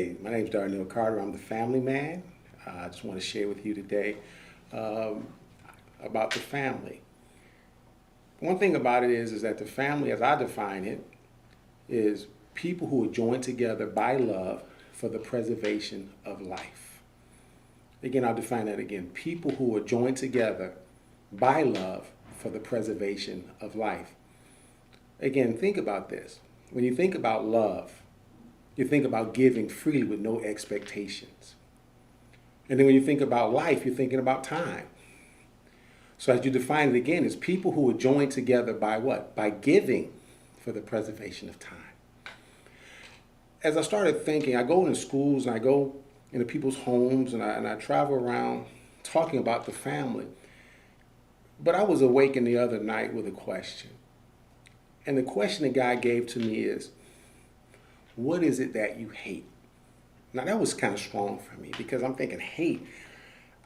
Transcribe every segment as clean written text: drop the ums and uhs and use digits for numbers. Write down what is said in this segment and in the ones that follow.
Hey, my name is Darnell Carter. I'm the family man. I just want to share with you today um, about the family. One thing about it is that the family, as I define it, is people who are joined together by love for the preservation of life. Again, I'll define that again. People who are joined together by love for the preservation of life. Again, think about this. When you think about love, you think about giving freely with no expectations. And then when you think about life, you're thinking about time. So as you define it again, it's people who are joined together by what? By giving for the preservation of time. As I started thinking, I go into schools and I go into people's homes and I travel around talking about the family. But I was awakened the other night with a question. And the question that God gave to me is, what is it that you hate? Now that was kind of strong for me because I'm thinking hate.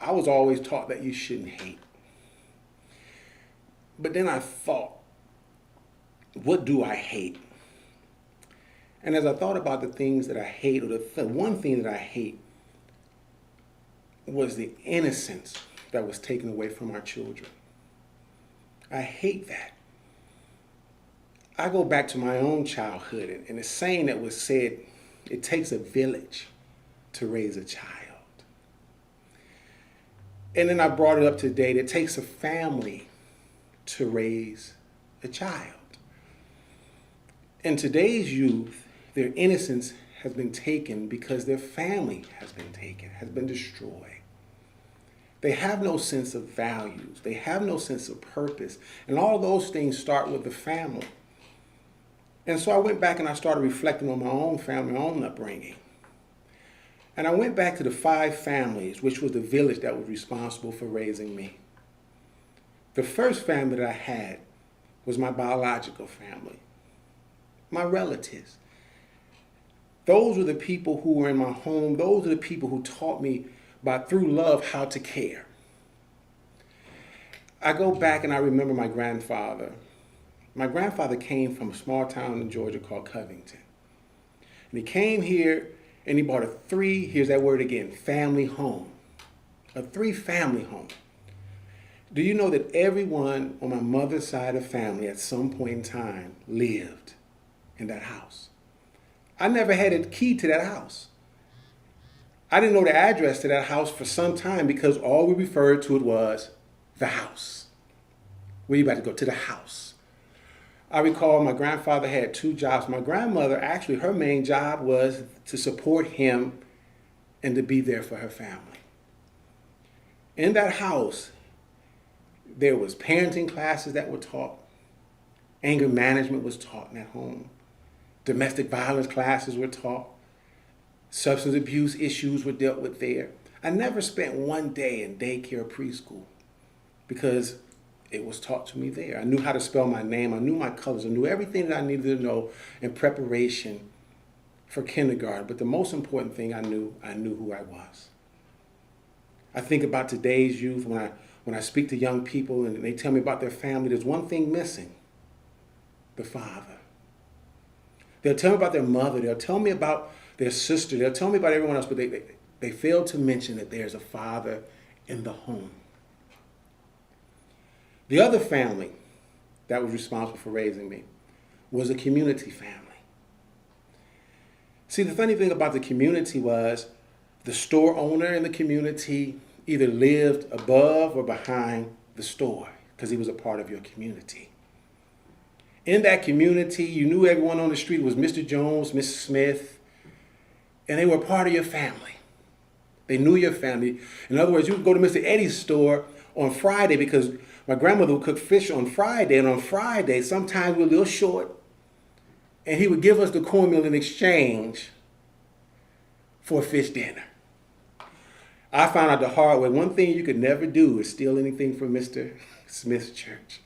I was always taught that you shouldn't hate. But then I thought, what do I hate? And as I thought about the things that I hate, or the one thing that I hate was the innocence that was taken away from our children. I hate that. I go back to my own childhood and the saying that was said, it takes a village to raise a child. And then I brought it up today, it takes a family to raise a child. In today's youth, their innocence has been taken because their family has been taken, has been destroyed. They have no sense of values. They have no sense of purpose. And all those things start with the family. And so I went back and I started reflecting on my own family, my own upbringing. And I went back to the 5 families, which was the village that was responsible for raising me. The first family that I had was my biological family, my relatives. Those were the people who were in my home. Those are the people who taught me through love how to care. I go back and I remember my grandfather. My grandfather came from a small town in Georgia called Covington. And he came here and he bought here's that word again, family home. A 3-family home. Do you know that everyone on my mother's side of family at some point in time lived in that house? I never had a key to that house. I didn't know the address to that house for some time because all we referred to it was the house. Where you about to go? To the house. I recall my grandfather had 2 jobs. My grandmother, actually, her main job was to support him and to be there for her family. In that house, there was parenting classes that were taught. Anger management was taught in that home. Domestic violence classes were taught. Substance abuse issues were dealt with there. I never spent one day in daycare or preschool because it was taught to me there. I knew how to spell my name. I knew my colors. I knew everything that I needed to know in preparation for kindergarten. But the most important thing I knew who I was. I think about today's youth when I speak to young people and they tell me about their family, there's one thing missing: the father. They'll tell me about their mother. They'll tell me about their sister. They'll tell me about everyone else, but they fail to mention that there's a father in the home. The other family that was responsible for raising me was a community family. See, the funny thing about the community was the store owner in the community either lived above or behind the store because he was a part of your community. In that community, you knew everyone on the street was Mr. Jones, Mrs. Smith, and they were part of your family. They knew your family. In other words, you would go to Mr. Eddie's store on Friday because my grandmother would cook fish on Friday, and on Friday, sometimes we were a little short, and he would give us the cornmeal in exchange for a fish dinner. I found out the hard way, one thing you could never do is steal anything from Mr. Smith's church.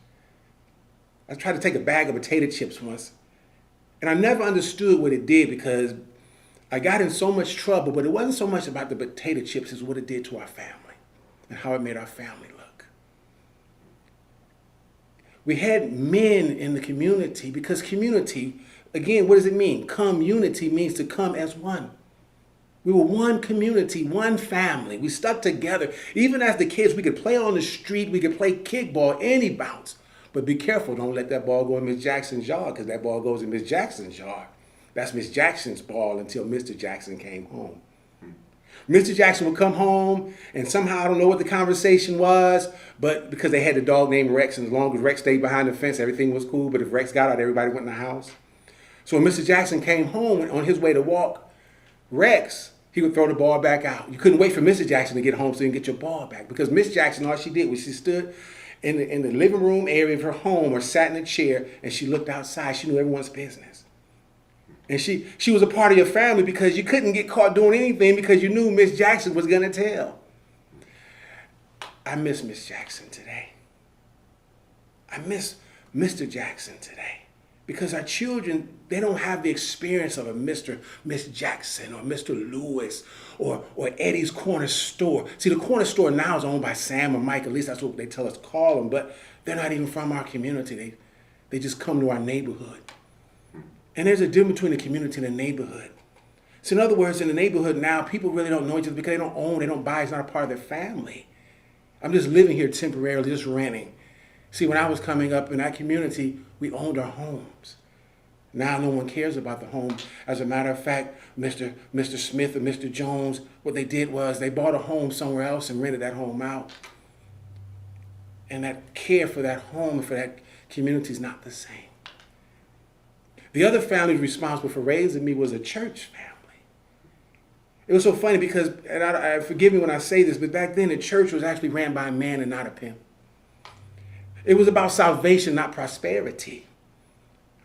I tried to take a bag of potato chips once, and I never understood what it did because I got in so much trouble, but it wasn't so much about the potato chips as what it did to our family and how it made our family look. We had men in the community because community, again, what does it mean? Community means to come as one. We were one community, one family. We stuck together. Even as the kids, we could play on the street. We could play kickball, any bounce. But be careful. Don't let that ball go in Miss Jackson's yard, because that ball goes in Miss Jackson's yard. That's Miss Jackson's ball until Mr. Jackson came home. Mr. Jackson would come home, and somehow, I don't know what the conversation was, but because they had the dog named Rex, and as long as Rex stayed behind the fence, everything was cool. But if Rex got out, everybody went in the house. So when Mr. Jackson came home, on his way to walk Rex, he would throw the ball back out. You couldn't wait for Mr. Jackson to get home so you can get your ball back, because Miss Jackson, all she did was she stood in the living room area of her home or sat in a chair, and she looked outside. She knew everyone's business. And she was a part of your family, because you couldn't get caught doing anything because you knew Miss Jackson was going to tell. I miss Miss Jackson today. I miss Mr. Jackson today, because our children, they don't have the experience of a Miss Jackson or Mr. Lewis or Eddie's Corner Store. See, the corner store now is owned by Sam or Mike. At least that's what they tell us to call them. But they're not even from our community. They just come to our neighborhood. And there's a difference between the community and the neighborhood. So in other words, in the neighborhood now, people really don't know each other because they don't own, they don't buy. It's not a part of their family. I'm just living here temporarily, just renting. See, when I was coming up in that community, we owned our homes. Now no one cares about the home. As a matter of fact, Mr. Smith or Mr. Jones, what they did was they bought a home somewhere else and rented that home out. And that care for that home and for that community is not the same. The other family responsible for raising me was a church family. It was so funny because, and I forgive me when I say this, but back then the church was actually ran by a man and not a pimp. It was about salvation, not prosperity.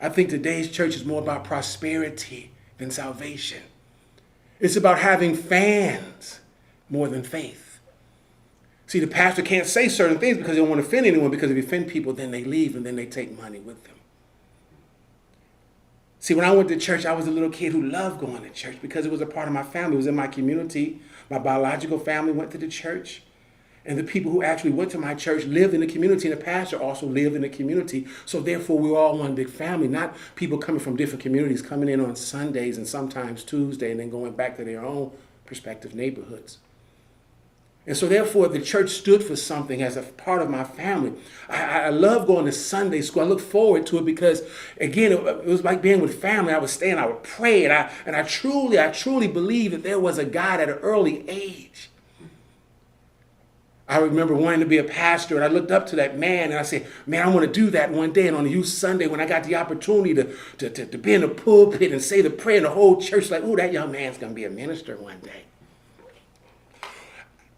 I think today's church is more about prosperity than salvation. It's about having fans more than faith. See, the pastor can't say certain things because they don't want to offend anyone, because if you offend people, then they leave and then they take money with them. See, when I went to church, I was a little kid who loved going to church because it was a part of my family. It was in my community. My biological family went to the church. And the people who actually went to my church lived in the community, and the pastor also lived in the community. So therefore, we were all one big family, not people coming from different communities, coming in on Sundays and sometimes Tuesday, and then going back to their own prospective neighborhoods. And so therefore, the church stood for something as a part of my family. I love going to Sunday school. I look forward to it because, again, it was like being with family. I would stay and I would pray. And I truly believe that there was a God at an early age. I remember wanting to be a pastor, and I looked up to that man, and I said, man, I want to do that one day. And on a youth Sunday, when I got the opportunity to be in the pulpit and say the prayer, and the whole church like, oh, that young man's going to be a minister one day.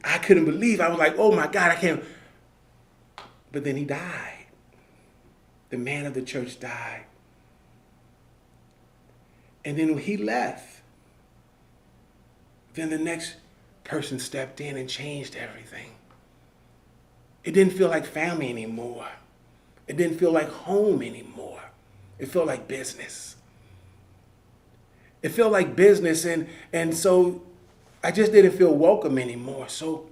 I couldn't believe. I was like, oh my God, I can't. But then he died. The man of the church died. And then when he left, then the next person stepped in and changed everything. It didn't feel like family anymore. It didn't feel like home anymore. It felt like business. It felt like business, and so I just didn't feel welcome anymore. So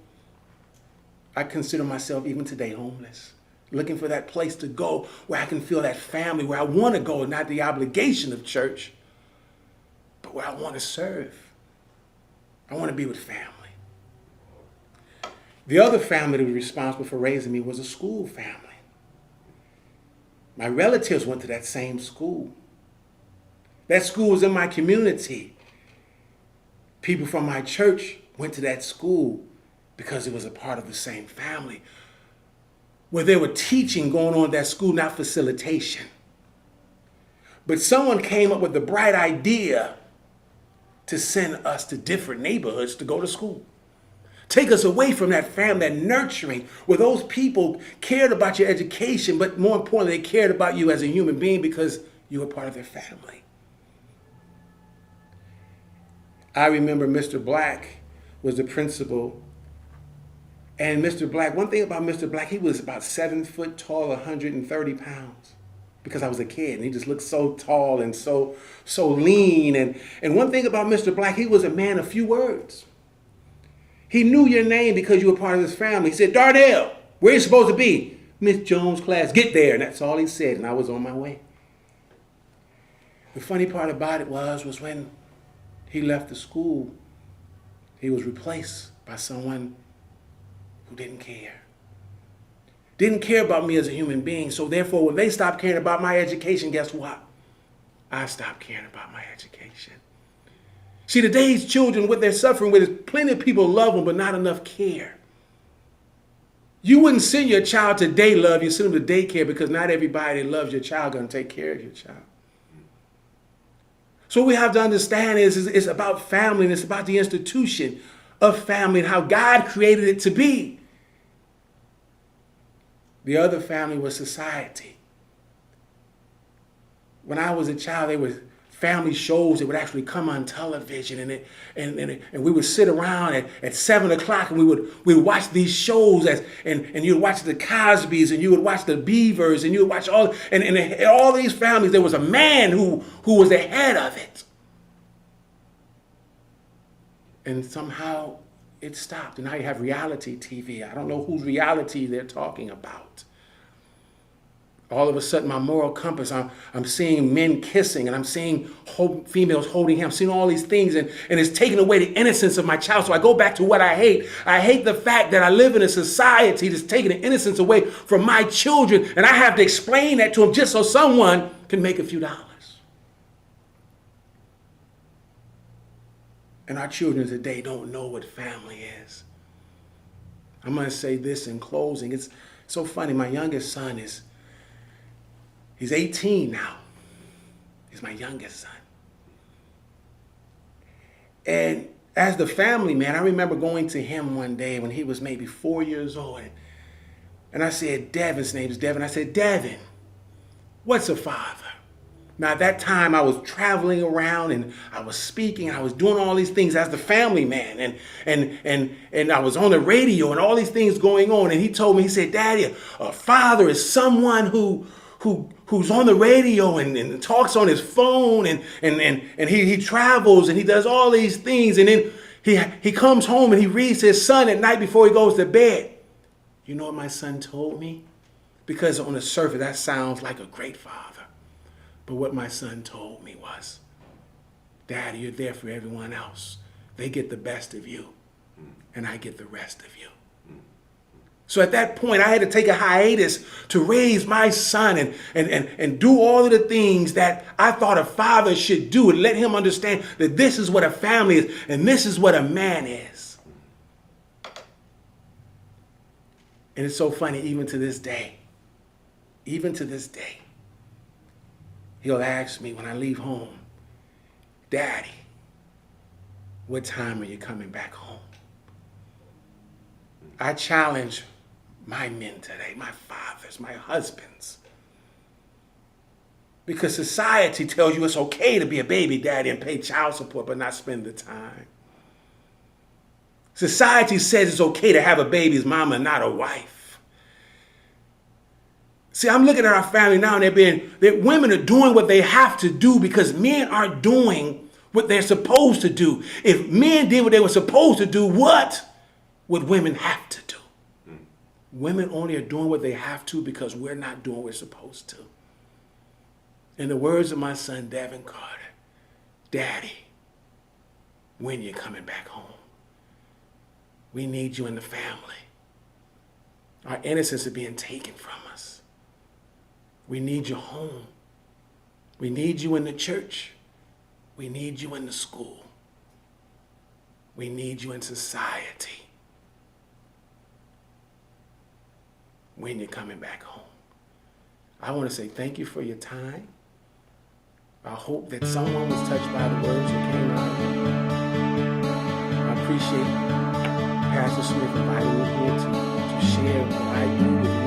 I consider myself even today homeless, looking for that place to go where I can feel that family, where I want to go, not the obligation of church, but where I want to serve. I want to be with family. The other family that was responsible for raising me was a school family. My relatives went to that same school. That school was in my community. People from my church went to that school because it was a part of the same family, where there were teaching going on at that school, not facilitation. But someone came up with the bright idea to send us to different neighborhoods to go to school. Take us away from that family, that nurturing, where those people cared about your education, but more importantly, they cared about you as a human being because you were part of their family. I remember Mr. Black was the principal. And Mr. Black, one thing about Mr. Black, he was about 7 foot tall, 130 pounds. Because I was a kid, and he just looked so tall and so lean. And one thing about Mr. Black, he was a man of few words. He knew your name because you were part of his family. He said, Darnell, where are you supposed to be? Miss Jones' class, get there. And that's all he said, and I was on my way. The funny part about it was when he left the school, He was replaced by someone who didn't care. Didn't care about me as a human being. So therefore, when they stopped caring about my education, guess what? I stopped caring about my education. See, today's children, what they're suffering with is plenty of people love them, but not enough care. You wouldn't send your child to day love, you send them to daycare, because not everybody that loves your child going to take care of your child. So what we have to understand is it's about family, and it's about the institution of family and how God created it to be. The other family was society. When I was a child, there were family shows that would actually come on television, and we would sit around at 7 o'clock, and we would watch these shows, and you would watch the Cosbys, and you would watch the Beavers, and you would watch all these families. There was a man who was the head of it. And somehow it stopped. And now you have reality TV. I don't know whose reality they're talking about. All of a sudden, my moral compass, I'm seeing men kissing, and I'm seeing females holding hands. I'm seeing all these things, and it's taking away the innocence of my child. So I go back to what I hate. I hate the fact that I live in a society that's taking the innocence away from my children, and I have to explain that to them just so someone can make a few dollars. And our children today don't know what family is. I'm going to say this in closing. It's so funny. My youngest son he's 18 now. He's my youngest son. And as the family man, I remember going to him one day when he was maybe 4 years old. And I said, Devin's name is Devin. I said, Devin, what's a father? Now, at that time, I was traveling around, and I was speaking, and I was doing all these things as the family man, and I was on the radio, and all these things going on. And he told me, he said, Daddy, a father is someone who's on the radio and talks on his phone, and he travels, and he does all these things, and then he comes home and he reads his son at night before he goes to bed. You know what my son told me? Because on the surface, that sounds like a great father. But what my son told me was, Daddy, you're there for everyone else. They get the best of you, and I get the rest of you. So at that point, I had to take a hiatus to raise my son and do all of the things that I thought a father should do, and let him understand that this is what a family is, and this is what a man is. And it's so funny, even to this day, he'll ask me when I leave home, Daddy, what time are you coming back home? I challenge my men today, my fathers, my husbands, because society tells you it's okay to be a baby daddy and pay child support but not spend the time. Society says it's okay to have a baby's mama and not a wife. See, I'm looking at our family now, and that women are doing what they have to do because men aren't doing what they're supposed to do. If men did what they were supposed to do, what would women have to do? Women only are doing what they have to because we're not doing what we're supposed to. In the words of my son, Devin Carter, Daddy, when you coming back home? We need you in the family. Our innocence is being taken from us. We need you home. We need you in the church. We need you in the school. We need you in society. When you're coming back home. I want to say thank you for your time. I hope that someone was touched by the words that came out. I appreciate Pastor Smith inviting me here to share what I do with you.